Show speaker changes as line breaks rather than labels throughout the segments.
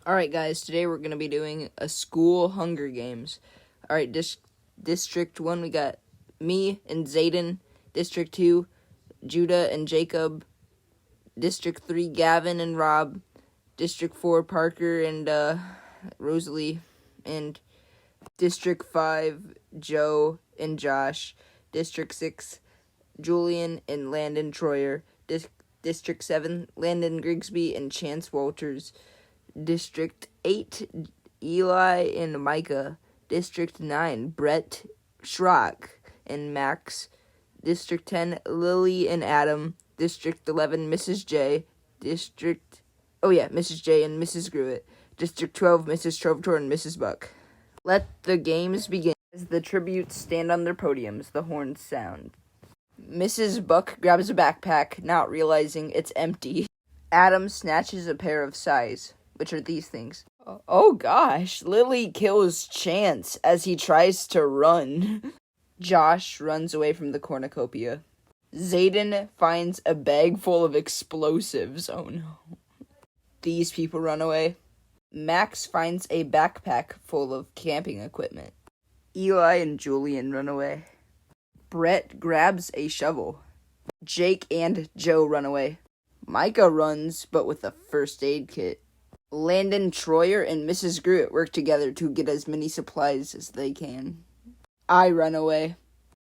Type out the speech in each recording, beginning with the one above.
Alright guys, today we're going to be doing a school Hunger Games. Alright, District 1 we got me and Zayden. District 2, Judah and Jacob. District 3, Gavin and Rob. District 4, Parker and Rosalie. And District 5, Joe and Josh. District 6, Julian and Landon Troyer. District 7, Landon Grigsby and Chance Walters. District 8, Eli and Micah. District 9, Brett, Schrock, and Max. District 10, Lily and Adam. District 11, Mrs. J. Mrs. J and Mrs. Gruitt. District 12, Mrs. Trovator and Mrs. Buck. Let the games begin. As the tributes stand on their podiums, the horns sound. Mrs. Buck grabs a backpack, not realizing it's empty. Adam snatches a pair of sais, which are these things. Oh gosh, Lily kills Chance as he tries to run. Josh runs away from the cornucopia. Zayden finds a bag full of explosives. Oh no. These people run away. Max finds a backpack full of camping equipment. Eli and Julian run away. Brett grabs a shovel. Jake and Joe run away. Micah runs, but with a first aid kit. Landon Troyer and Mrs. Gruitt work together to get as many supplies as they can. I run away.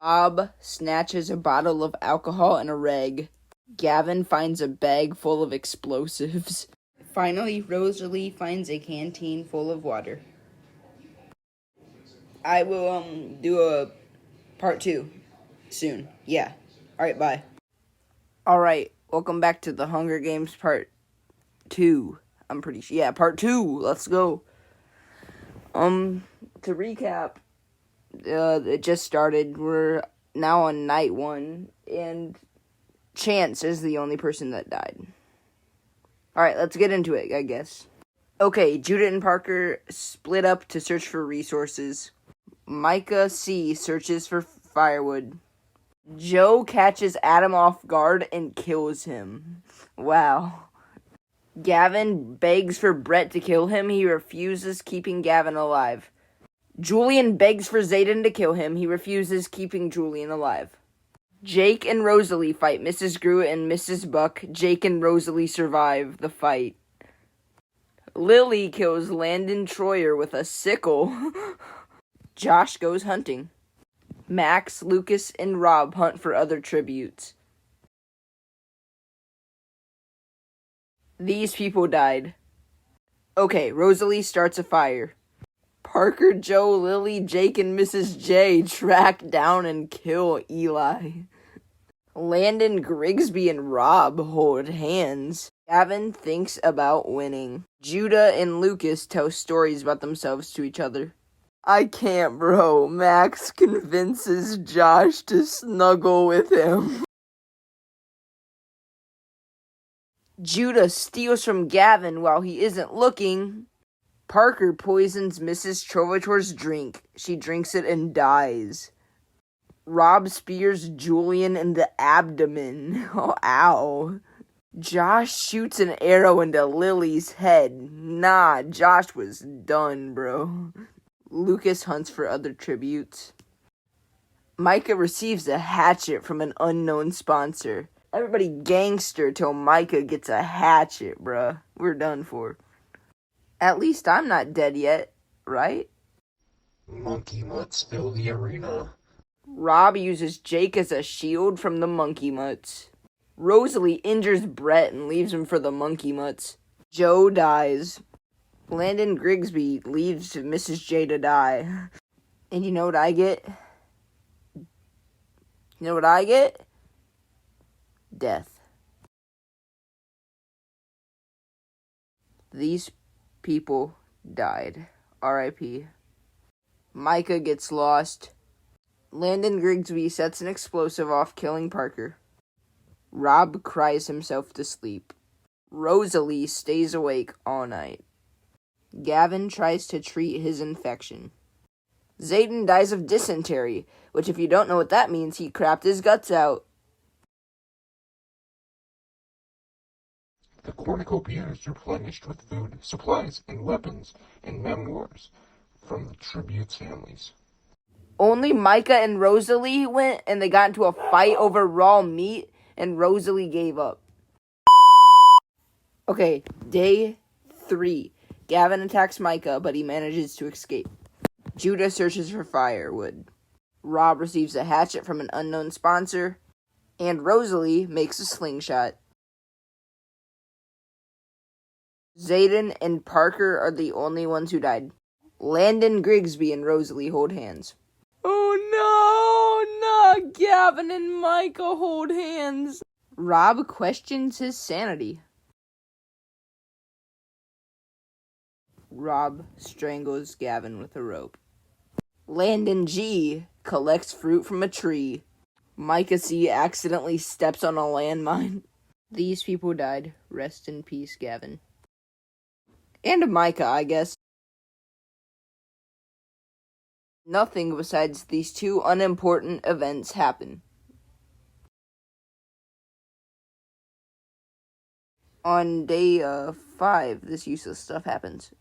Bob snatches a bottle of alcohol and a rag. Gavin finds a bag full of explosives. Finally, Rosalie finds a canteen full of water. I will do a part 2 soon. Yeah. Alright, bye. Alright, welcome back to the Hunger Games part 2. I'm pretty sure. Yeah, part 2. Let's go. To recap, it just started. We're now on night 1, and Chance is the only person that died. Alright, let's get into it, I guess. Okay, Judah and Parker split up to search for resources. Micah C searches for firewood. Joe catches Adam off guard and kills him. Wow. Gavin begs for Brett to kill him. He refuses, keeping Gavin alive. Julian begs for Zayden to kill him. He refuses, keeping Julian alive. Jake and Rosalie fight Mrs. Gruitt and Mrs. Buck. Jake and Rosalie survive the fight. Lily kills Landon Troyer with a sickle. Josh goes hunting. Max, Lucas, and Rob hunt for other tributes. These people died. Okay, Rosalie starts a fire. Parker, Joe, Lily, Jake, and Mrs. J track down and kill Eli. Landon, Grigsby, and Rob hold hands. Gavin thinks about winning. Judah and Lucas tell stories about themselves to each other. I can't, bro. Max convinces Josh to snuggle with him. Judah steals from Gavin while he isn't looking. Parker poisons Mrs. Trovator's drink. She drinks it and dies. Rob spears Julian in the abdomen. Oh, ow. Josh shoots an arrow into Lily's head. Nah, Josh was done, bro. Lucas hunts for other tributes. Micah receives a hatchet from an unknown sponsor. Everybody gangster till Micah gets a hatchet, bruh. We're done for. At least I'm not dead yet, right?
Monkey mutts fill the arena.
Rob uses Jake as a shield from the monkey mutts. Rosalie injures Brett and leaves him for the monkey mutts. Joe dies. Landon Grigsby leaves Mrs. J to die. And you know what I get? Death. These people died. R.I.P. Micah gets lost. Landon Grigsby sets an explosive off, killing Parker. Rob cries himself to sleep. Rosalie stays awake all night. Gavin tries to treat his infection. Zayden dies of dysentery, which if you don't know what that means, he crapped his guts out.
The cornucopia is replenished with food, supplies, and weapons, and memoirs from the tribute's families.
Only Micah and Rosalie went, and they got into a fight over raw meat, and Rosalie gave up. Okay, day 3. Gavin attacks Micah, but he manages to escape. Judah searches for firewood. Rob receives a hatchet from an unknown sponsor, and Rosalie makes a slingshot. Zayden and Parker are the only ones who died. Landon, Grigsby, and Rosalie hold hands. Oh no, not Gavin and Micah hold hands. Rob questions his sanity. Rob strangles Gavin with a rope. Landon G collects fruit from a tree. Micah C accidentally steps on a landmine. These people died. Rest in peace, Gavin. And Micah, I guess. Nothing besides these 2 unimportant events happen. On day 5, this useless stuff happens.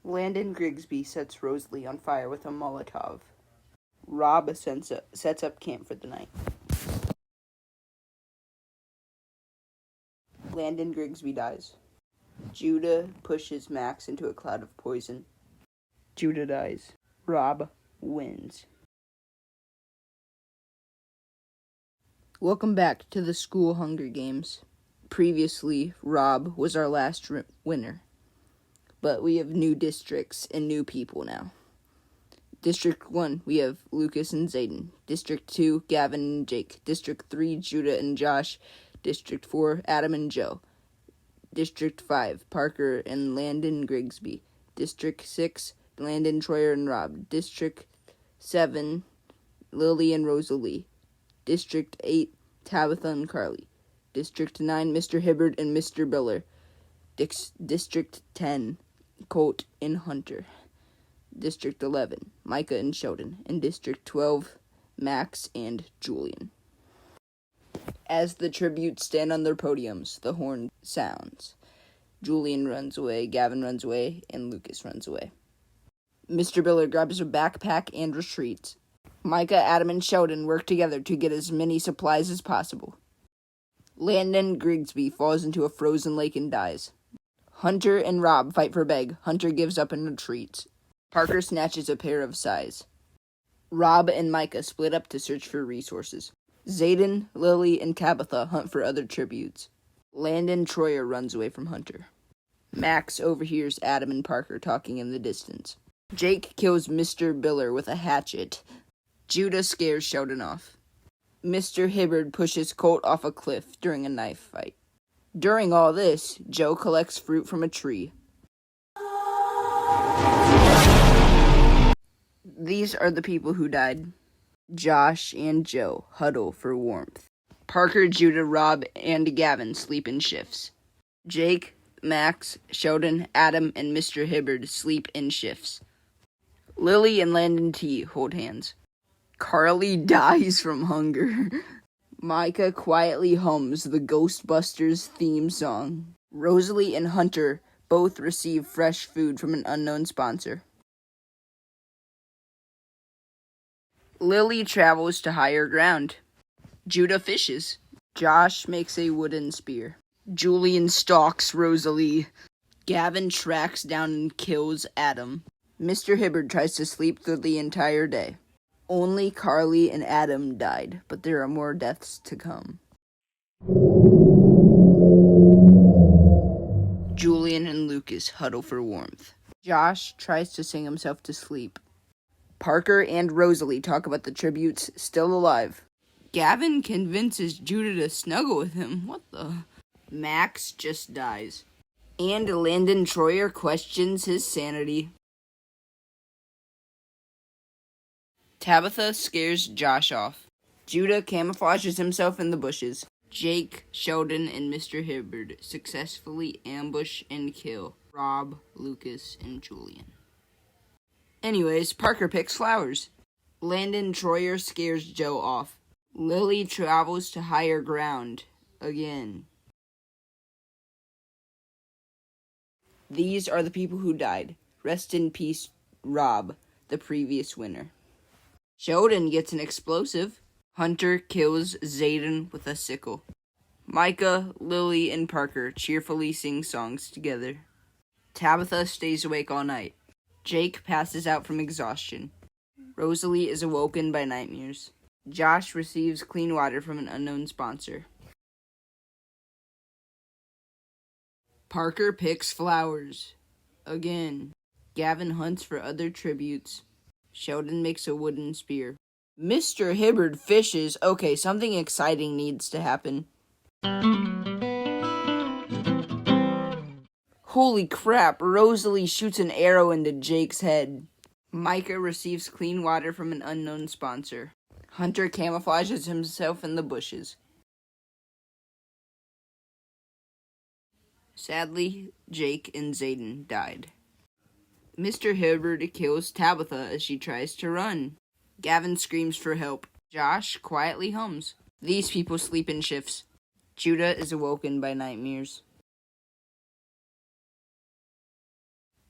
Landon Grigsby sets Rosalie on fire with a Molotov. Rob sets up camp for the night. Landon Grigsby dies. Judah pushes Max into a cloud of poison. Judah dies. Rob wins. Welcome back to the School Hunger Games. Previously, Rob was our last winner. But we have new districts and new people now. District 1, we have Lucas and Zayden. District 2, Gavin and Jake. District 3, Judah and Josh. District 4, Adam and Joe. District 5, Parker and Landon Grigsby. District 6, Landon, Troyer, and Rob. District 7, Lily and Rosalie. District 8, Tabitha and Carly. District 9, Mr. Hibbard and Mr. Biller. District 10, Colt and Hunter. District 11, Micah and Sheldon. And District 12, Max and Julian. As the tributes stand on their podiums, the horn sounds. Julian runs away, Gavin runs away, and Lucas runs away. Mr. Biller grabs a backpack and retreats. Micah, Adam, and Sheldon work together to get as many supplies as possible. Landon Grigsby falls into a frozen lake and dies. Hunter and Rob fight for Beg. Hunter gives up and retreats. Parker snatches a pair of sais. Rob and Micah split up to search for resources. Zayden, Lily, and Tabitha hunt for other tributes. Landon Troyer runs away from Hunter. Max overhears Adam and Parker talking in the distance. Jake kills Mr. Biller with a hatchet. Judah scares Sheldon off. Mr. Hibbard pushes Colt off a cliff during a knife fight. During all this, Joe collects fruit from a tree. These are the people who died. Josh and Joe huddle for warmth. Parker, Judah, Rob, and Gavin sleep in shifts. Jake, Max, Sheldon, Adam, and Mr. Hibbard sleep in shifts. Lily and Landon T hold hands. Carly dies from hunger. Micah quietly hums the Ghostbusters theme song. Rosalie and Hunter both receive fresh food from an unknown sponsor. Lily travels to higher ground. Judah fishes. Josh makes a wooden spear. Julian stalks Rosalie. Gavin tracks down and kills Adam. Mr. Hibbard tries to sleep through the entire day. Only Carly and Adam died, but there are more deaths to come. Julian and Lucas huddle for warmth. Josh tries to sing himself to sleep. Parker and Rosalie talk about the tributes still alive. Gavin convinces Judah to snuggle with him. What the? Max just dies. And Landon Troyer questions his sanity. Tabitha scares Josh off. Judah camouflages himself in the bushes. Jake, Sheldon, and Mr. Hibbard successfully ambush and kill Rob, Lucas, and Julian. Anyways, Parker picks flowers. Landon Troyer scares Joe off. Lily travels to higher ground again. These are the people who died. Rest in peace, Rob, the previous winner. Sheldon gets an explosive. Hunter kills Zayden with a sickle. Micah, Lily, and Parker cheerfully sing songs together. Tabitha stays awake all night. Jake passes out from exhaustion. Rosalie is awoken by nightmares. Josh receives clean water from an unknown sponsor. Parker picks flowers. Again. Gavin hunts for other tributes. Sheldon makes a wooden spear. Mr. Hibbard fishes. Okay, something exciting needs to happen. Holy crap, Rosalie shoots an arrow into Jake's head. Micah receives clean water from an unknown sponsor. Hunter camouflages himself in the bushes. Sadly, Jake and Zayden died. Mr. Hibbard kills Tabitha as she tries to run. Gavin screams for help. Josh quietly hums. These people sleep in shifts. Judah is awoken by nightmares.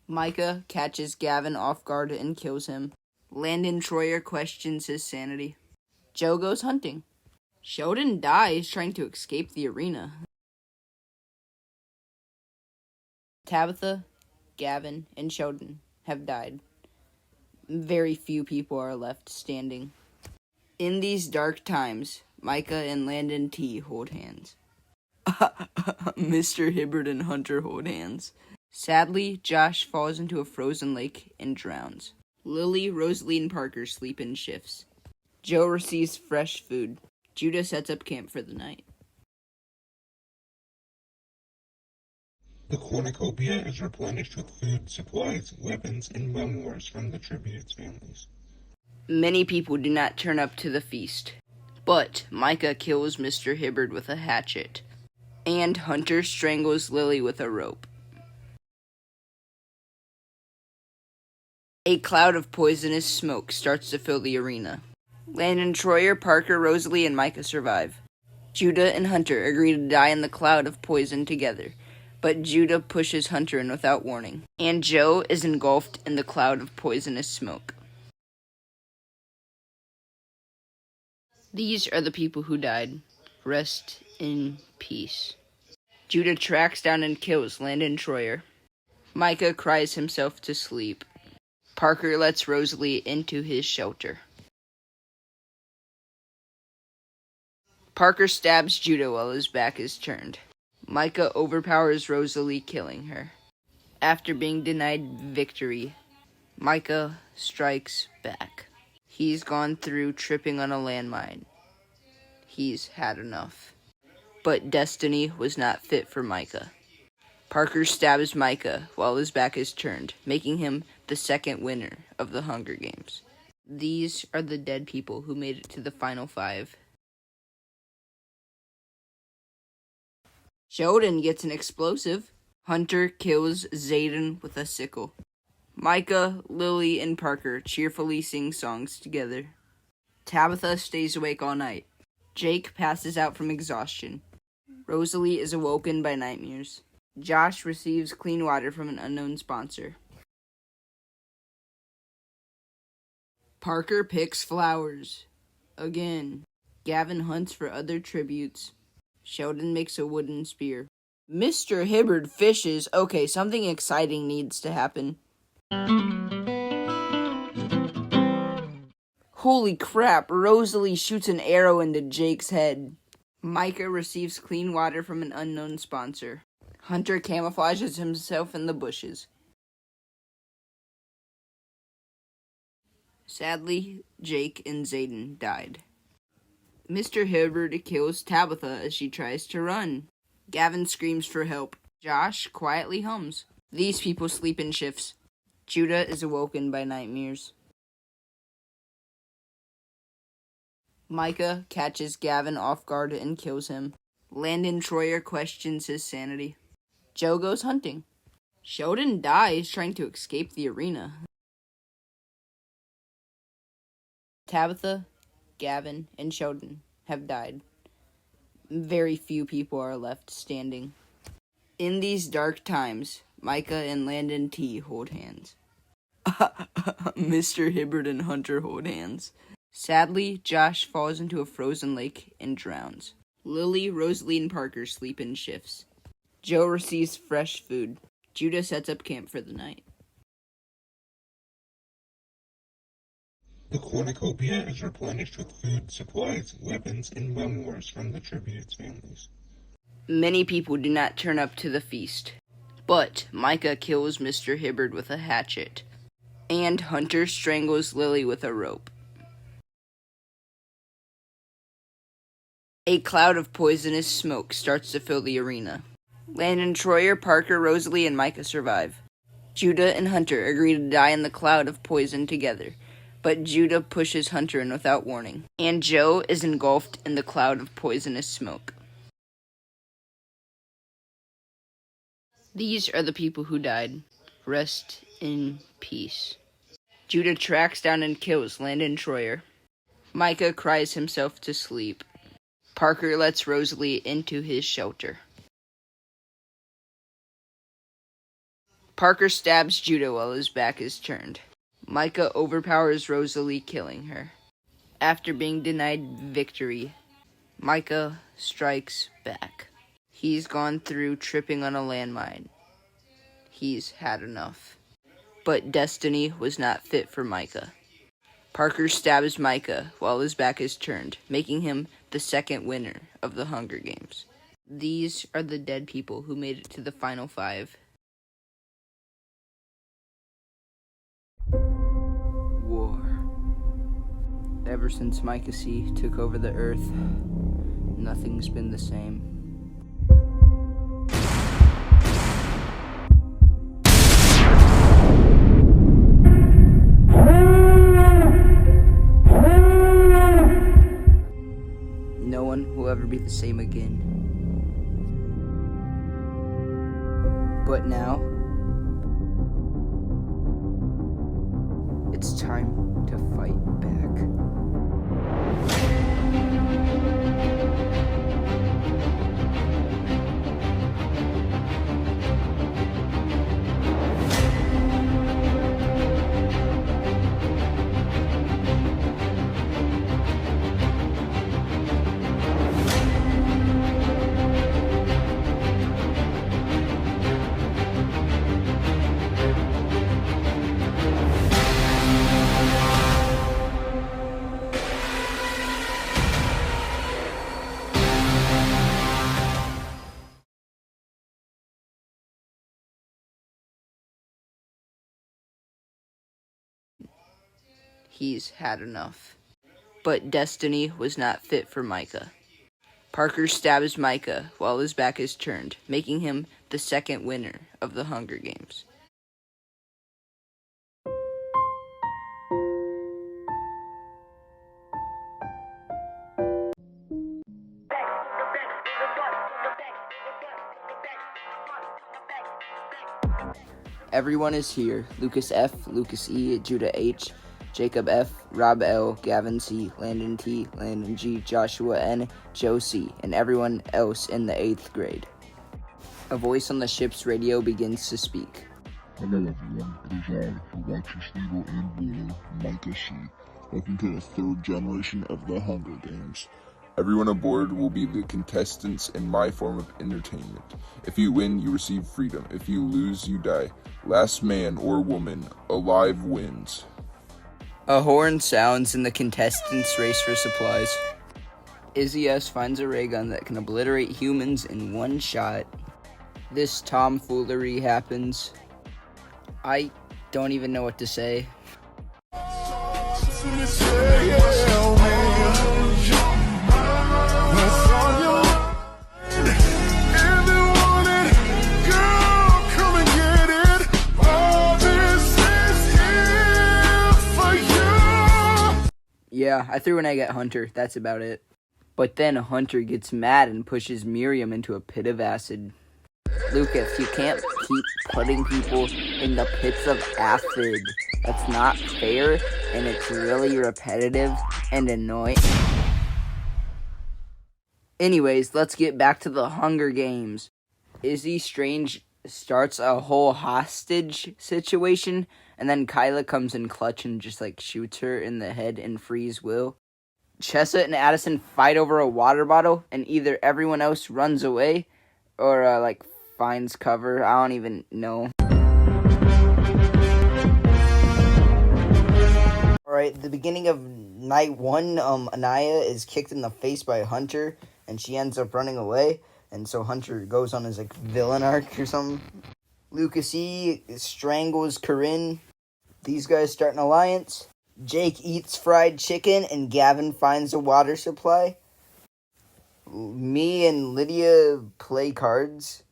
Micah catches Gavin off guard and kills him. Landon Troyer questions his sanity. Joe goes hunting. Sheldon dies trying to escape the arena. Tabitha, Gavin, and Sheldon have died. Very few people are left standing. In these dark times, Micah and Landon T hold hands. Mr. Hibbard and Hunter hold hands. Sadly, Josh falls into a frozen lake and drowns. Lily, Rosalie, and Parker sleep in shifts. Joe receives fresh food. Judah sets up camp for the night.
The cornucopia is replenished with food, supplies, weapons, and memoirs from the tributes' families.
Many people do not turn up to the feast, but Micah kills Mr. Hibbard with a hatchet, and Hunter strangles Lily with a rope. A cloud of poisonous smoke starts to fill the arena. Landon Troyer, Parker, Rosalie, and Micah survive. Judah and Hunter agree to die in the cloud of poison together, but Judah pushes Hunter in without warning, and Joe is engulfed in the cloud of poisonous smoke. These are the people who died. Rest in peace. Judah tracks down and kills Landon Troyer. Micah cries himself to sleep. Parker lets Rosalie into his shelter. Parker stabs Judah while his back is turned. Micah overpowers Rosalie, killing her. After being denied victory, Micah strikes back. He's gone through tripping on a landmine. He's had enough. But destiny was not fit for Micah. Parker stabs Micah while his back is turned, making him the second winner of the Hunger Games. These are the dead people who made it to the final 5. Sheldon gets an explosive. Hunter kills Zayden with a sickle. Micah, Lily, and Parker cheerfully sing songs together. Tabitha stays awake all night. Jake passes out from exhaustion. Rosalie is awoken by nightmares. Josh receives clean water from an unknown sponsor. Parker picks flowers. Again. Gavin hunts for other tributes. Sheldon makes a wooden spear. Mr. Hibbard fishes. Okay, something exciting needs to happen. Holy crap, Rosalie shoots an arrow into Jake's head. Micah receives clean water from an unknown sponsor. Hunter camouflages himself in the bushes. Sadly, Jake and Zayden died. Mr. Hibbard kills Tabitha as she tries to run. Gavin screams for help. Josh quietly hums. These people sleep in shifts. Judah is awoken by nightmares. Micah catches Gavin off guard and kills him. Landon Troyer questions his sanity. Joe goes hunting. Sheldon dies trying to escape the arena. Tabitha, Gavin, and Sheldon have died. Very few people are left standing. In these dark times, Micah and Landon T hold hands. Mr. Hibbert and Hunter hold hands. Sadly, Josh falls into a frozen lake and drowns. Lily, Rosalie, and Parker sleep in shifts. Joe receives fresh food. Judah sets up camp for the night.
The cornucopia is replenished with food, supplies, weapons, and memoirs from the tributes families.
Many people do not turn up to the feast, but Micah kills Mr. Hibbert with a hatchet, and Hunter strangles Lily with a rope. A cloud of poisonous smoke starts to fill the arena. Landon, Troyer, Parker, Rosalie, and Micah survive. Judah and Hunter agree to die in the cloud of poison together, but Judah pushes Hunter in without warning, and Joe is engulfed in the cloud of poisonous smoke. These are the people who died. Rest in peace. Judah tracks down and kills Landon Troyer. Micah cries himself to sleep. Parker lets Rosalie into his shelter. Parker stabs Judah while his back is turned. Micah overpowers Rosalie, killing her. After being denied victory, Micah strikes back. He's gone through tripping on a landmine. He's had enough. But destiny was not fit for Micah. Parker stabs Micah while his back is turned, making him the second winner of the Hunger Games. These are the dead people who made it to the final 5. War. Ever since Micah C took over the earth, nothing's been the same. No one will ever be the same again. But now, it's time to fight back. He's had enough. But destiny was not fit for Micah. Parker stabs Micah while his back is turned, making him the second winner of the Hunger Games. Everyone is here. Lucas F., Lucas E., Judah H., Jacob F., Rob L., Gavin C., Landon T., Landon G., Joshua N., Joe C., and everyone else in the 8th grade. A voice on the ship's radio begins to speak.
Hello everyone, it is I, your righteous leader and ruler, Micah C. Welcome to the 3rd generation of the Hunger Games.
Everyone aboard will be the contestants in my form of entertainment. If you win, you receive freedom. If you lose, you die. Last man or woman alive wins.
A horn sounds and the contestants race for supplies. Izzy S. finds a ray gun that can obliterate humans in one shot. This tomfoolery happens. I don't even know what to say. Yeah, I threw an egg at Hunter. That's about it. But then Hunter gets mad and pushes Miriam into a pit of acid. Lucas, you can't keep putting people in the pits of acid. That's not fair, and it's really repetitive and annoying. Anyways, let's get back to the Hunger Games. Izzy Strange starts a whole hostage situation, and then Kyla comes in clutch and just like shoots her in the head and frees Will. Chessa and Addison fight over a water bottle, and either everyone else runs away or like finds cover. I don't even know. Alright, at the beginning of night 1, Anaya is kicked in the face by Hunter, and she ends up running away, and so Hunter goes on his like villain arc or something. Micah C strangles Corinne. These guys start an alliance. Jake eats fried chicken, and Gavin finds a water supply. Me and Lydia play cards.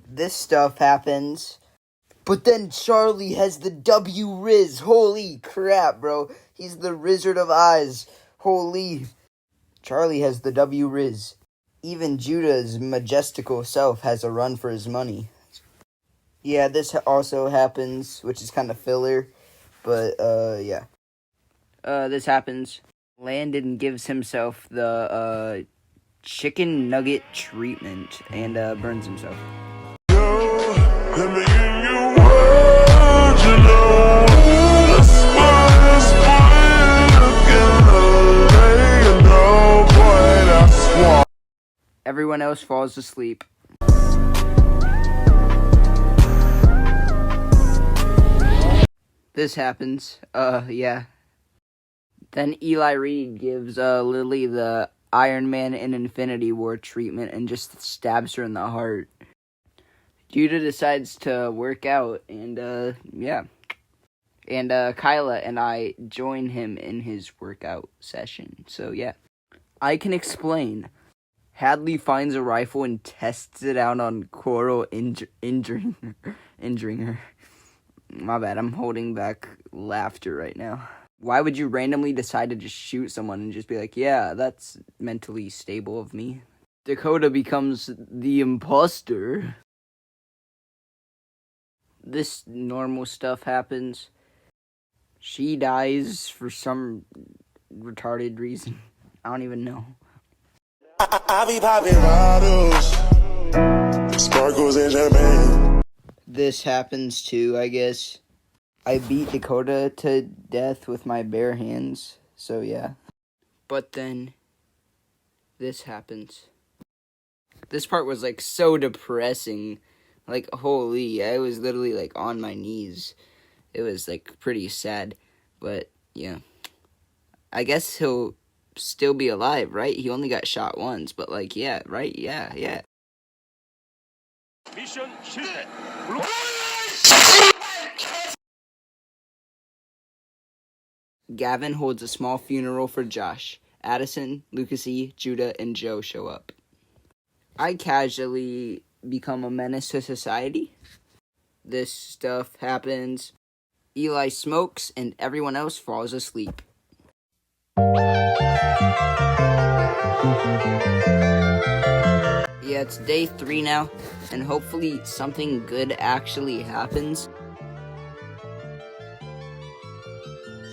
This stuff happens. But then Charlie has the W Riz. Holy crap, bro. He's the Wizard of Oz. Holy. Charlie has the W Riz. Even Judah's majestical self has a run for his money. Yeah, this also happens, which is kind of filler. But, yeah. This happens. Landon gives himself the, chicken nugget treatment and, burns himself. Everyone else falls asleep. This happens. Yeah. Then Eli Reed gives Lily the Iron Man and Infinity War treatment and just stabs her in the heart. Judah decides to work out, and yeah. And Kyla and I join him in his workout session. So yeah. I can explain. Hadley finds a rifle and tests it out on Coral, injuring her. My bad, I'm holding back laughter right now. Why would you randomly decide to just shoot someone and just be like, yeah, that's mentally stable of me? Dakota becomes the imposter. This normal stuff happens. She dies for some retarded reason. I don't even know. I be popping bottles, sparkles and champagne. This happens too, I guess. I beat Dakota to death with my bare hands, so yeah. But then, this happens. This part was like so depressing. Like, holy, I was literally like on my knees. It was like pretty sad, but yeah. I guess he'll still be alive, right? He only got shot once, but like, yeah, right? Yeah. Mission 실패. Gavin holds a small funeral for Josh. Addison, Micah C, Judah, and Joe show up. I casually become a menace to society. This stuff happens. Eli smokes, and everyone else falls asleep. Yeah, it's day 3 now, and hopefully something good actually happens.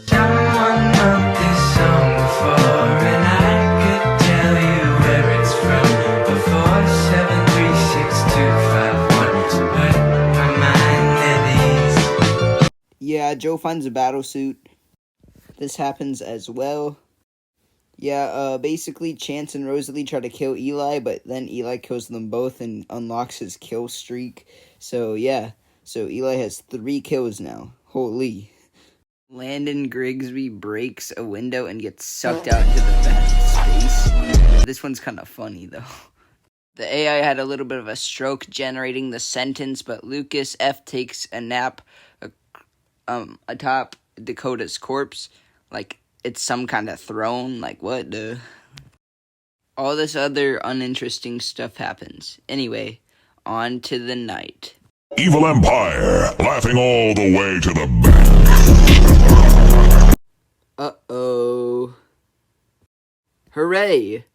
Someone wrote this song before, and I could tell you where it's from. Before 7362251, but my mind at ease. Yeah, Joe finds a battle suit. This happens as well. Yeah, basically Chance and Rosalie try to kill Eli, but then Eli kills them both and unlocks his kill streak. So yeah, so Eli has 3 kills now. Holy. Landon Grigsby breaks a window and gets sucked out into the vast space. This one's kind of funny, though. The AI had a little bit of a stroke generating the sentence, but Lucas F. takes a nap atop Dakota's corpse. Like, it's some kind of throne. Like, what the? All this other uninteresting stuff happens. Anyway, on to the night.
Evil Empire, laughing all the way to the bank.
Uh-oh. Hooray!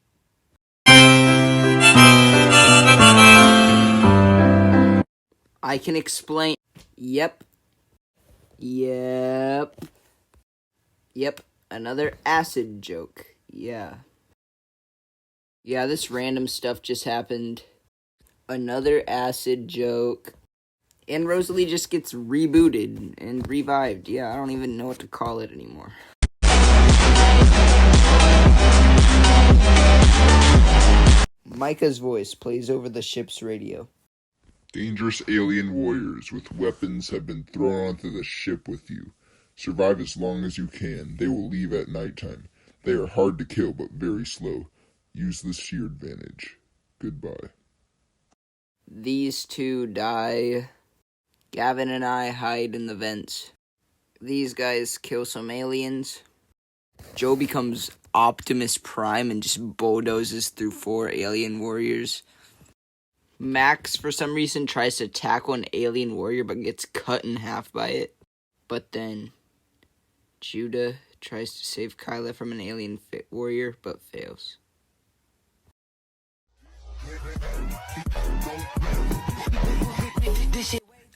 I can explain. Yep. Yep, another acid joke. Yeah. Yeah, this random stuff just happened. Another acid joke. And Rosalie just gets rebooted and revived. Yeah, I don't even know what to call it anymore. Micah's voice plays over the ship's radio.
Dangerous alien warriors with weapons have been thrown onto the ship with you. Survive as long as you can. They will leave at nighttime. They are hard to kill, but very slow. Use this to your advantage. Goodbye.
These two die. Gavin and I hide in the vents. These guys kill some aliens. Joe becomes Optimus Prime and just bulldozes through 4 alien warriors. Max, for some reason, tries to tackle an alien warrior but gets cut in half by it. But then Judah tries to save Kyla from an alien warrior but fails.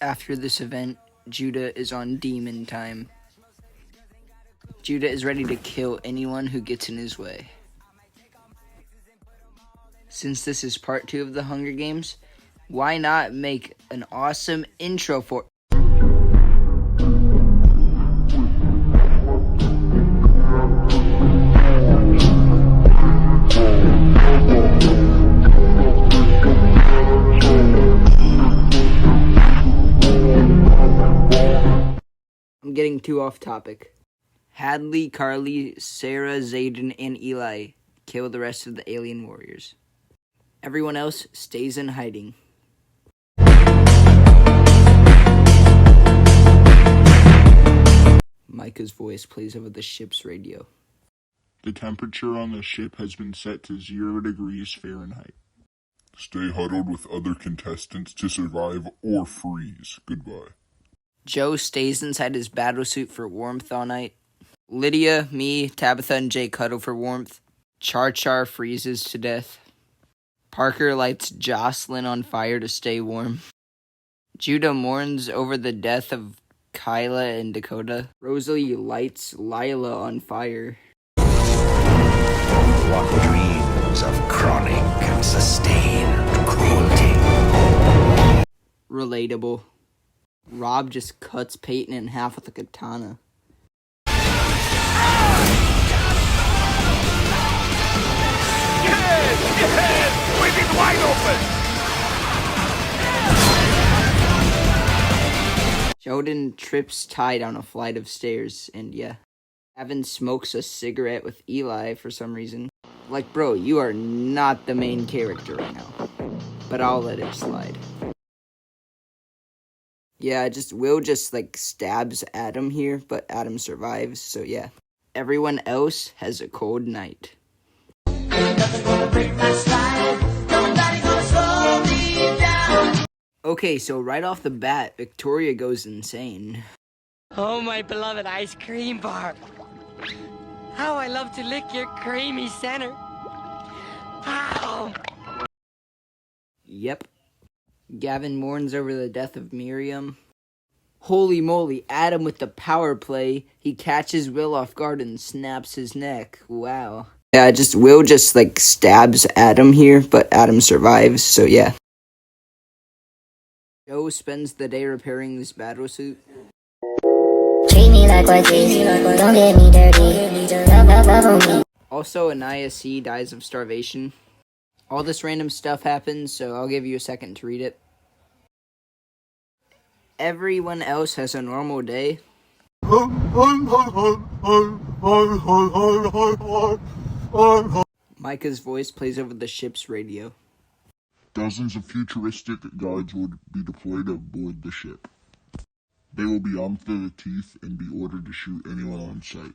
After this event, Judah is on demon time. Judah is ready to kill anyone who gets in his way. Since this is part 2 of the Hunger Games, why not make an awesome intro for... I'm getting too off topic. Hadley, Carly, Sarah, Zayden, and Eli kill the rest of the alien warriors. Everyone else stays in hiding. Micah's voice plays over the ship's radio.
The temperature on the ship has been set to 0 degrees Fahrenheit.
Stay huddled with other contestants to survive or freeze. Goodbye.
Joe stays inside his battlesuit for warmth all night. Lydia, me, Tabitha, and Jay cuddle for warmth. Char freezes to death. Parker lights Jocelyn on fire to stay warm. Judah mourns over the death of Kyla and Dakota. Rosalie lights Lila on fire.
What dreams of chronic and sustained cruelty.
Relatable. Rob just cuts Peyton in half with a katana.
Yes! With it wide open!
Sheldon trips Ty down a flight of stairs, and yeah. Gavin smokes a cigarette with Eli for some reason. Like, bro, you are not the main character right now. But I'll let it slide. Yeah, Will just stabs Adam here, but Adam survives, so yeah. Everyone else has a cold night. Okay, so right off the bat, Victoria goes insane.
Oh, my beloved ice cream bar. How I love to lick your creamy center. Ow!
Yep. Gavin mourns over the death of Miriam. Holy moly, Adam with the power play. He catches Will off guard and snaps his neck. Wow. Yeah, Will just stabs Adam here, but Adam survives, so yeah. Joe spends the day repairing this battlesuit.
Treat me like what don't get me dirty. Love on me.
Also, Micah C dies of starvation. All this random stuff happens, so I'll give you a second to read it. Everyone else has a normal day. Micah's voice plays over the ship's radio.
Dozens of futuristic guards will be deployed aboard the ship. They will be armed to the teeth and be ordered to shoot anyone on sight.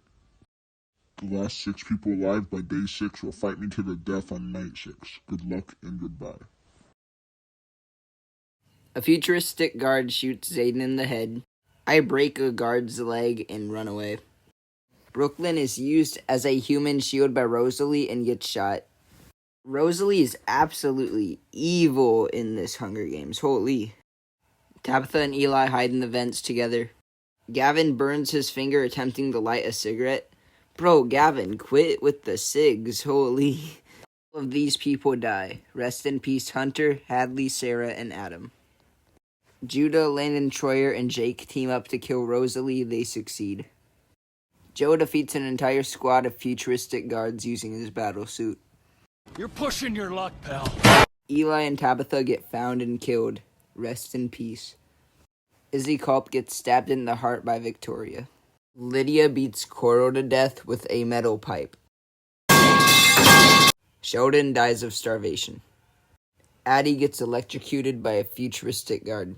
The last 6 people alive by day 6 will fight me to the death on night 6. Good luck and goodbye.
A futuristic guard shoots Zayden in the head. I break a guard's leg and run away. Brooklyn is used as a human shield by Rosalie and gets shot. Rosalie is absolutely evil in this Hunger Games. Holy. Tabitha and Eli hide in the vents together. Gavin burns his finger attempting to light a cigarette. Bro, Gavin, quit with the SIGs, holy. All of these people die. Rest in peace, Hunter, Hadley, Sarah, and Adam. Judah, Landon, Troyer, and Jake team up to kill Rosalie. They succeed. Joe defeats an entire squad of futuristic guards using his battle suit.
You're pushing your luck, pal.
Eli and Tabitha get found and killed. Rest in peace. Izzy Culp gets stabbed in the heart by Victoria. Lydia beats Coral to death with a metal pipe. Sheldon dies of starvation. Addie gets electrocuted by a futuristic guard.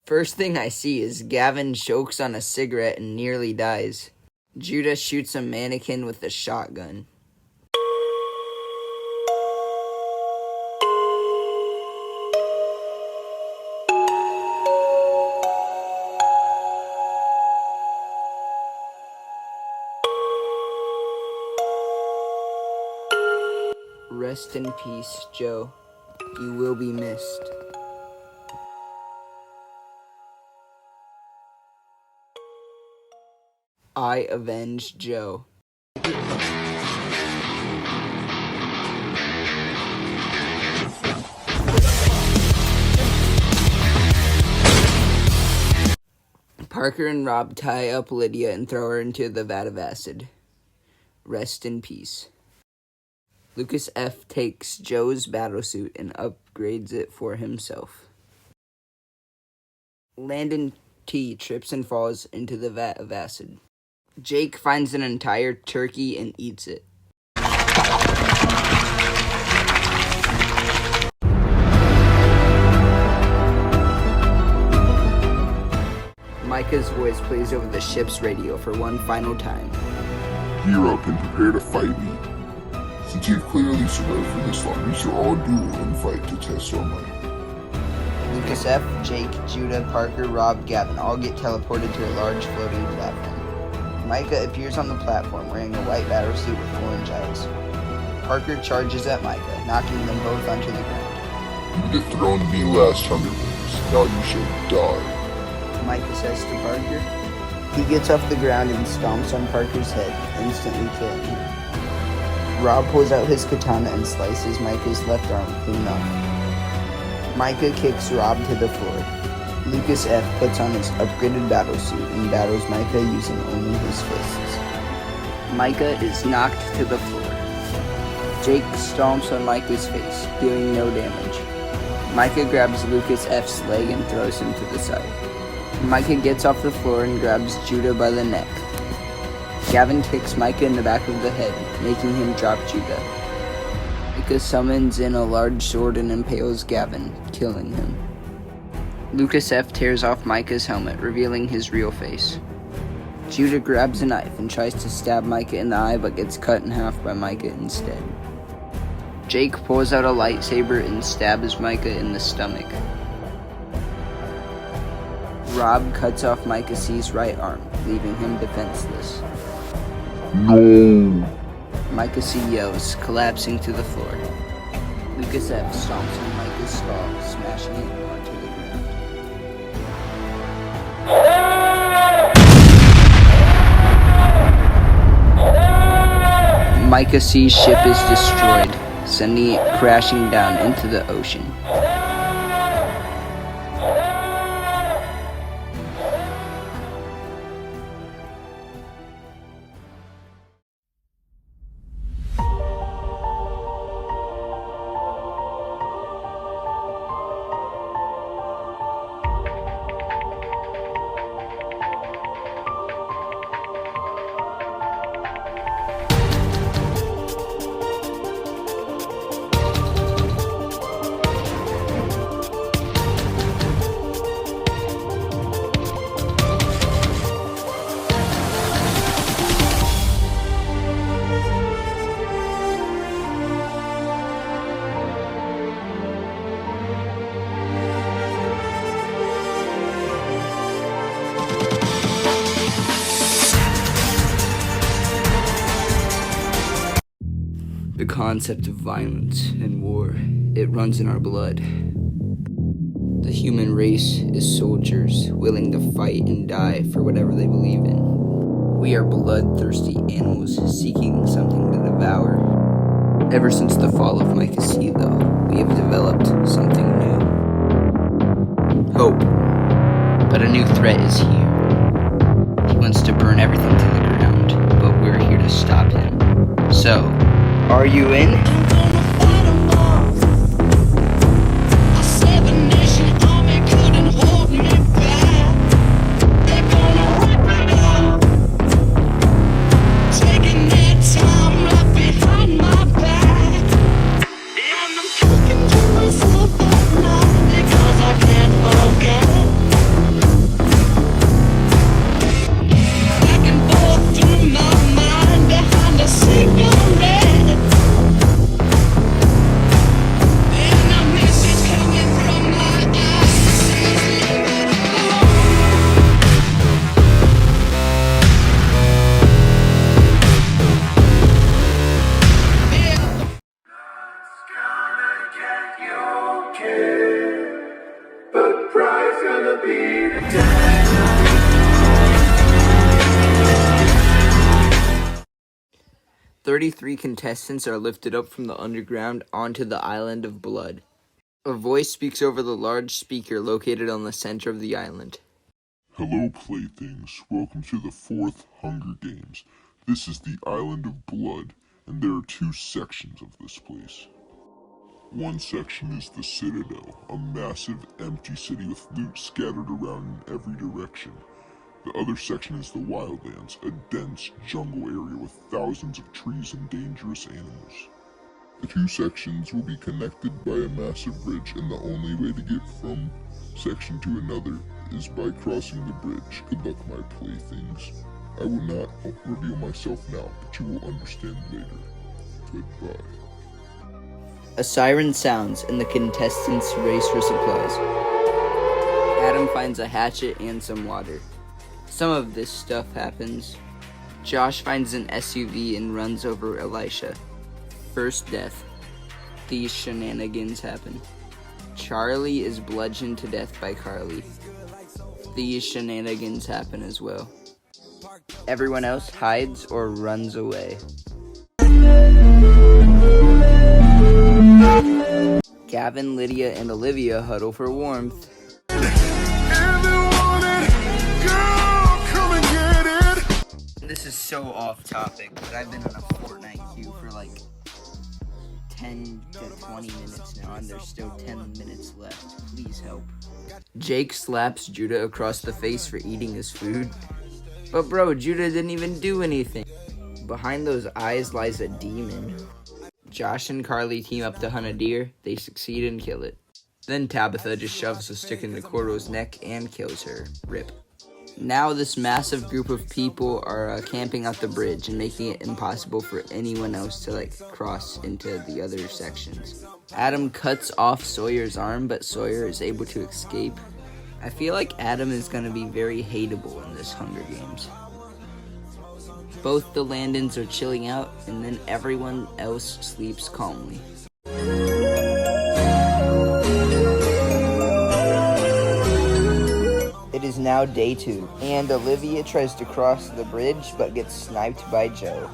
First thing I see is Gavin chokes on a cigarette and nearly dies. Judah shoots a mannequin with a shotgun. Rest in peace, Joe. You will be missed. I avenge Joe. Parker and Rob tie up Lydia and throw her into the vat of acid. Rest in peace. Lucas F. takes Joe's battlesuit and upgrades it for himself. Landon T. trips and falls into the vat of acid. Jake finds an entire turkey and eats it. Micah's voice plays over the ship's radio for one final time.
Gear up and prepare to fight me. Since you've clearly survived for this long, we should all duel and fight to test our might.
Lucas F., Jake, Judah, Parker, Rob, Gavin all get teleported to a large floating platform. Micah appears on the platform wearing a white battlesuit with orange eyes. Parker charges at Micah, knocking them both onto the ground.
You dethroned me last Hunger Games. Now you shall die.
Micah says to Parker. He gets off the ground and stomps on Parker's head, instantly killing him. Rob pulls out his katana and slices Micah's left arm clean off. Micah kicks Rob to the floor. Lucas F. puts on his upgraded battlesuit and battles Micah using only his fists. Micah is knocked to the floor. Jake stomps on Micah's face, doing no damage. Micah grabs Lucas F.'s leg and throws him to the side. Micah gets off the floor and grabs Judah by the neck. Gavin kicks Micah in the back of the head, making him drop Judah. Micah summons in a large sword and impales Gavin, killing him. Lucas F. tears off Micah's helmet, revealing his real face. Judah grabs a knife and tries to stab Micah in the eye, but gets cut in half by Micah instead. Jake pulls out a lightsaber and stabs Micah in the stomach. Rob cuts off Micah C's right arm, leaving him defenseless.
No!
Micah C yells, collapsing to the floor. Lucas F. stomps on Micah's skull, smashing it onto the ground. Micah C's ship is destroyed, sending it crashing down into the ocean. concept of violence and war. It runs in our blood. The human race is soldiers, willing to fight and die for whatever they believe in. We are bloodthirsty animals seeking something to devour. Ever since the fall of Micah C, though, we have developed something new. Hope. But a new threat is here. He wants to burn everything to the ground, but we're here to stop him. So, are you in?
But pride's gonna be the death.
33 contestants are lifted up from the underground onto the island of blood. A voice speaks over the large speaker located on the center of the island.
Hello, playthings. Welcome to the 4th Hunger Games. This is the Island of Blood, and there are 2 sections of this place. One section is the Citadel, a massive, empty city with loot scattered around in every direction. The other section is the Wildlands, a dense jungle area with thousands of trees and dangerous animals. The 2 sections will be connected by a massive bridge, and the only way to get from section to another is by crossing the bridge. Good luck, my playthings. I will not reveal myself now, but you will understand later. Goodbye.
A siren sounds and the contestants race for supplies. Adam finds a hatchet and some water. Some of this stuff happens. Josh finds an SUV and runs over Elisha. First death. These shenanigans happen. Charlie is bludgeoned to death by Carly. These shenanigans happen as well. Everyone else hides or runs away. Gavin, Lydia, and Olivia huddle for warmth. This is so off topic, but I've been on a Fortnite queue for like 10 to 20 minutes now, and there's still 10 minutes left. Please help. Jake slaps Judah across the face for eating his food. But bro, Judah didn't even do anything. Behind those eyes lies a demon. Josh and Carly team up to hunt a deer. They succeed and kill it. Then Tabitha just shoves a stick into Coro's neck and kills her. RIP. Now this massive group of people are camping out the bridge and making it impossible for anyone else to cross into the other sections. Adam cuts off Sawyer's arm, but Sawyer is able to escape. I feel like Adam is going to be very hateable in this Hunger Games. Both the Landons are chilling out, and then everyone else sleeps calmly. It is now day 2, and Olivia tries to cross the bridge, but gets sniped by Joe.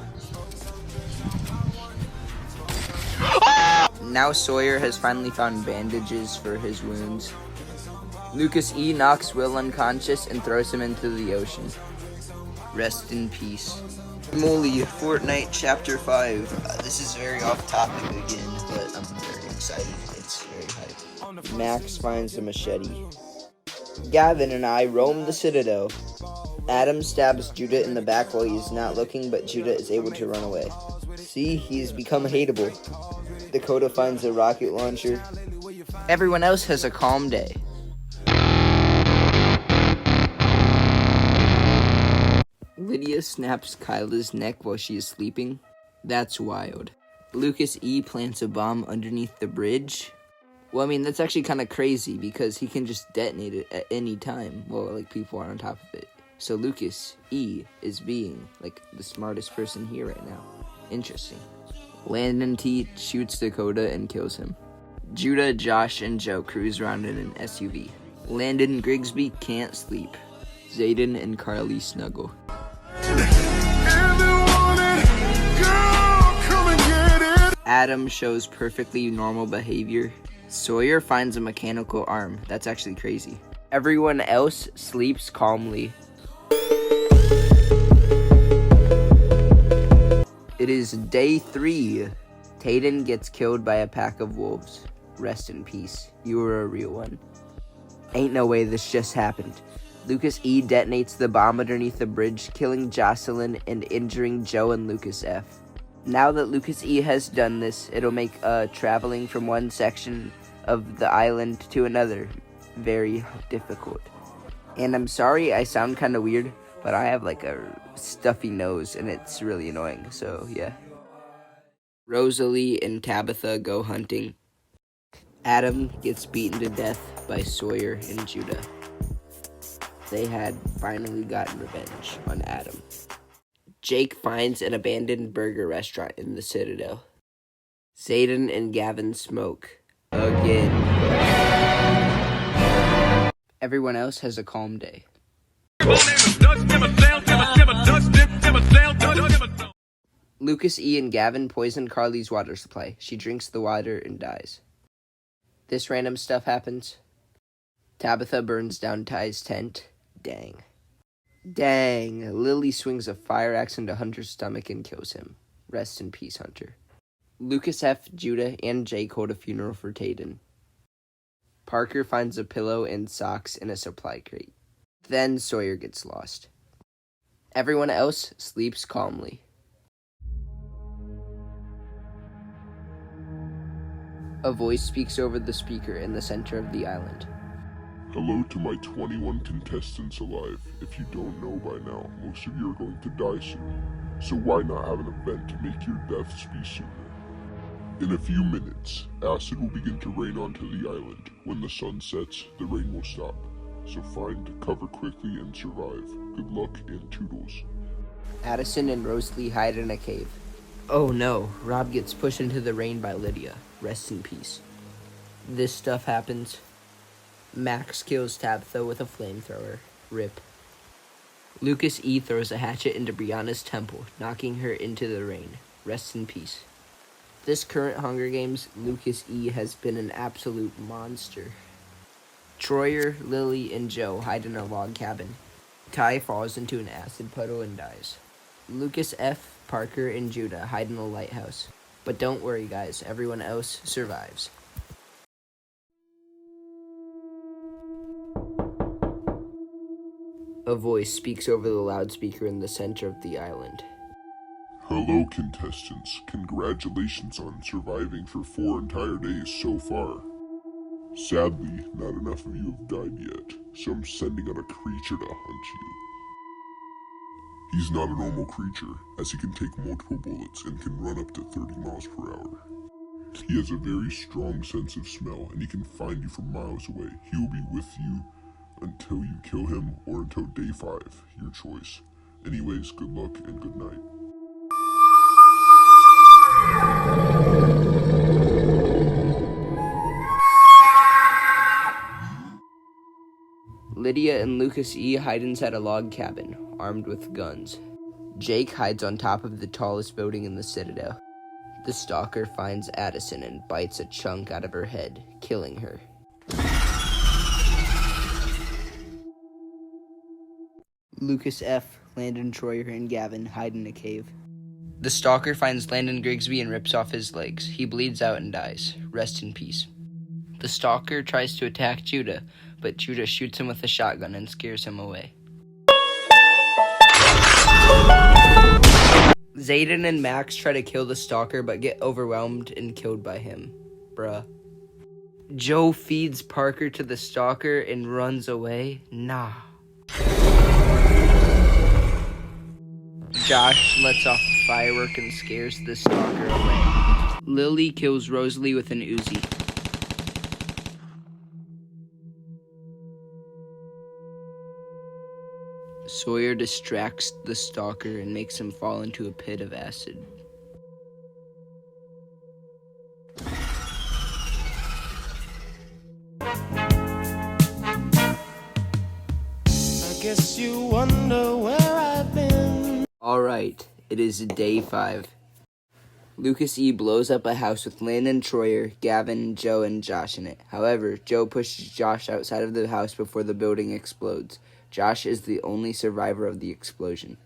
Now Sawyer has finally found bandages for his wounds. Lucas E. knocks Will unconscious and throws him into the ocean. Rest in peace. Molly, Fortnite Chapter 5. This is very off topic again, but I'm very excited. It's very hype. Max finds a machete. Gavin and I roam the Citadel. Adam stabs Judah in the back while he is not looking, but Judah is able to run away. See, he's become hateable. Dakota finds a rocket launcher. Everyone else has a calm day. Lydia snaps Kyla's neck while she is sleeping. That's wild. Lucas E. plants a bomb underneath the bridge. Well, I mean, that's actually kind of crazy because he can just detonate it at any time while, people are on top of it. So Lucas E. is being, the smartest person here right now. Interesting. Landon T shoots Dakota and kills him. Judah, Josh, and Joe cruise around in an SUV. Landon Grigsby can't sleep. Zayden and Carly snuggle. Adam shows perfectly normal behavior. Sawyer finds a mechanical arm. That's actually crazy. Everyone else sleeps calmly. It is day 3. Tayden gets killed by a pack of wolves. Rest in peace. You were a real one. Ain't no way this just happened. Lucas E detonates the bomb underneath the bridge, killing Jocelyn and injuring Joe and Lucas F. Now that Lucas E has done this, it'll make traveling from one section of the island to another very difficult. And I'm sorry I sound kind of weird, but I have like a stuffy nose and it's really annoying, so yeah. Rosalie and Tabitha go hunting. Adam gets beaten to death by Sawyer and Judah. They had finally gotten revenge on Adam. Jake finds an abandoned burger restaurant in the Citadel. Zayden and Gavin smoke again. Everyone else has a calm day. Lucas E and Gavin poison Carly's water supply. She drinks the water and dies. This random stuff happens. Tabitha burns down Ty's tent. Dang. Lily swings a fire axe into Hunter's stomach and kills him. Rest in peace, Hunter. Lucas F., Judah, and Jake hold a funeral for Tayden. Parker finds a pillow and socks in a supply crate. Then Sawyer gets lost. Everyone else sleeps calmly. A voice speaks over the speaker in the center of the island.
Hello to my 21 contestants alive. If you don't know by now, most of you are going to die soon. So why not have an event to make your deaths be sooner? In a few minutes, acid will begin to rain onto the island. When the sun sets, the rain will stop. So find cover quickly and survive. Good luck and toodles.
Addison and Rosalie hide in a cave. Oh no, Rob gets pushed into the rain by Lydia. Rest in peace. This stuff happens. Max kills Tabitha with a flamethrower. RIP. Lucas E throws a hatchet into Brianna's temple, knocking her into the rain. Rest in peace. This current Hunger Games, Lucas E has been an absolute monster. Troyer, Lily, and Joe hide in a log cabin. Ty falls into an acid puddle and dies. Lucas F., Parker, and Judah hide in a lighthouse. But don't worry guys, everyone else survives. A voice speaks over the loudspeaker in the center of the island.
Hello contestants, congratulations on surviving for 4 entire days so far. Sadly, not enough of you have died yet, so I'm sending out a creature to hunt you. He's not a normal creature, as he can take multiple bullets and can run up to 30 miles per hour. He has a very strong sense of smell, and he can find you from miles away. He will be with you until you kill him, or until day 5, your choice. Anyways, good luck and good night.
Lydia and Lucas E hide inside a log cabin, armed with guns. Jake hides on top of the tallest building in the Citadel. The stalker finds Addison and bites a chunk out of her head, killing her. Lucas F., Landon Troyer, and Gavin hide in a cave. The stalker finds Landon Grigsby and rips off his legs. He bleeds out and dies. Rest in peace. The stalker tries to attack Judah, but Judah shoots him with a shotgun and scares him away. Zayden and Max try to kill the stalker, but get overwhelmed and killed by him. Bruh. Joe feeds Parker to the stalker and runs away? Nah. Josh lets off a firework and scares the stalker away. Lily kills Rosalie with an Uzi. Sawyer distracts the stalker and makes him fall into a pit of acid.
you wonder where I've been.
Alright, it is day 5. Lucas E. blows up a house with Landon, Troyer, Gavin, Joe, and Josh in it. However, Joe pushes Josh outside of the house before the building explodes. Josh is the only survivor of the explosion.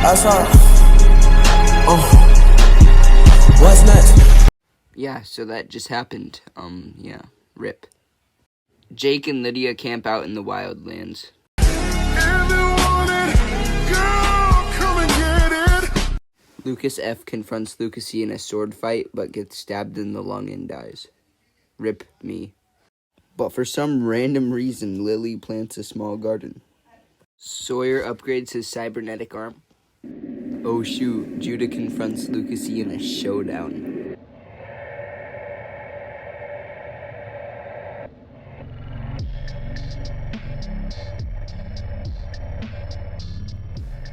That's all. What's next?
Yeah, so that just happened. Yeah, rip. Jake and Lydia camp out in the wildlands. Lucas F. confronts Lucas E. in a sword fight, but gets stabbed in the lung and dies. Rip me. But for some random reason, Lily plants a small garden. Sawyer upgrades his cybernetic arm. Oh shoot, Judah confronts Lucas E. in a showdown.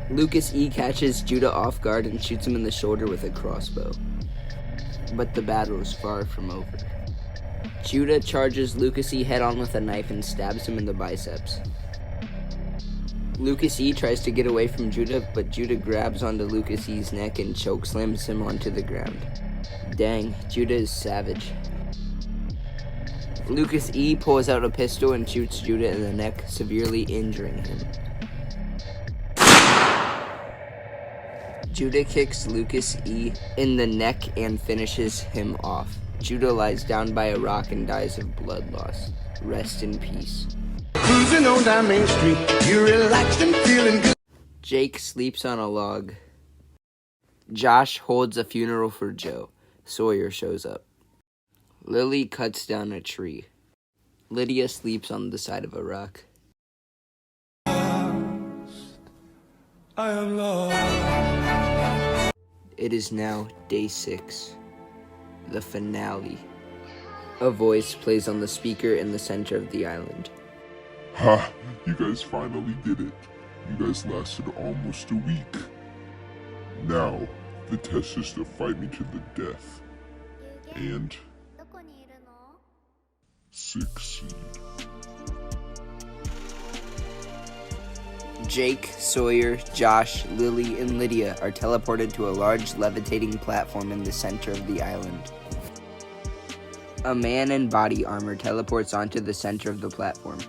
Lucas E. catches Judah off guard and shoots him in the shoulder with a crossbow. But the battle is far from over. Judah charges Lucas E. head-on with a knife and stabs him in the biceps. Lucas E. tries to get away from Judah, but Judah grabs onto Lucas E.'s neck and chokeslams him onto the ground. Dang, Judah is savage. Lucas E. pulls out a pistol and shoots Judah in the neck, severely injuring him. Judah kicks Lucas E. in the neck and finishes him off. Judah lies down by a rock and dies of blood loss. Rest in peace.
Cruising on down Main Street, you're relaxed and feeling good.
Jake sleeps on a log. Josh holds a funeral for Joe. Sawyer shows up. Lily cuts down a tree. Lydia sleeps on the side of a rock.
I am lost.
It is now day 6. The finale. A voice plays on the speaker in the center of the island.
Ha! You guys finally did it. You guys lasted almost a week. Now, the test is to fight me to the death. And succeed.
Jake, Sawyer, Josh, Lily, and Lydia are teleported to a large levitating platform in the center of the island. A man in body armor teleports onto the center of the platform.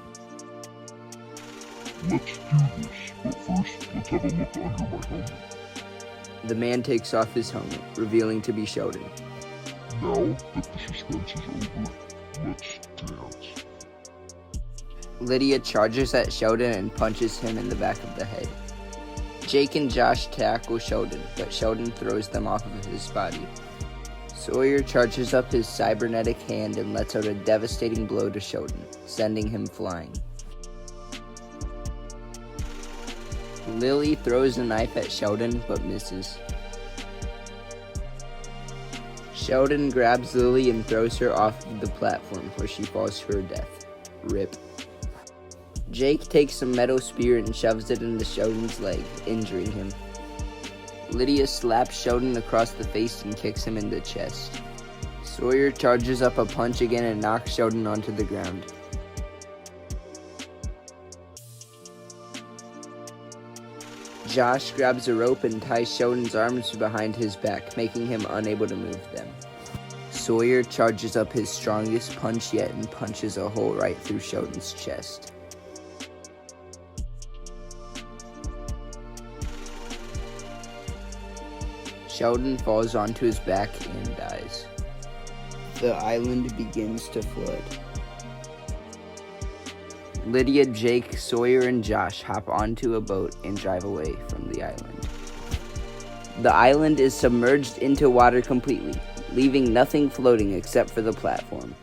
Let's do this, but first, let's have a look under my helmet.
The man takes off his helmet, revealing to be Sheldon.
Now that the suspense is over, let's dance.
Lydia charges at Sheldon and punches him in the back of the head. Jake and Josh tackle Sheldon, but Sheldon throws them off of his body. Sawyer charges up his cybernetic hand and lets out a devastating blow to Sheldon, sending him flying. Lily throws a knife at Sheldon, but misses. Sheldon grabs Lily and throws her off of the platform, where she falls to her death. Rip. Jake takes a metal spear and shoves it into Sheldon's leg, injuring him. Lydia slaps Sheldon across the face and kicks him in the chest. Sawyer charges up a punch again and knocks Sheldon onto the ground. Josh grabs a rope and ties Sheldon's arms behind his back, making him unable to move them. Sawyer charges up his strongest punch yet and punches a hole right through Sheldon's chest. Sheldon falls onto his back and dies. The island begins to flood. Lydia, Jake, Sawyer, and Josh hop onto a boat and drive away from the island. The island is submerged into water completely, leaving nothing floating except for the platform.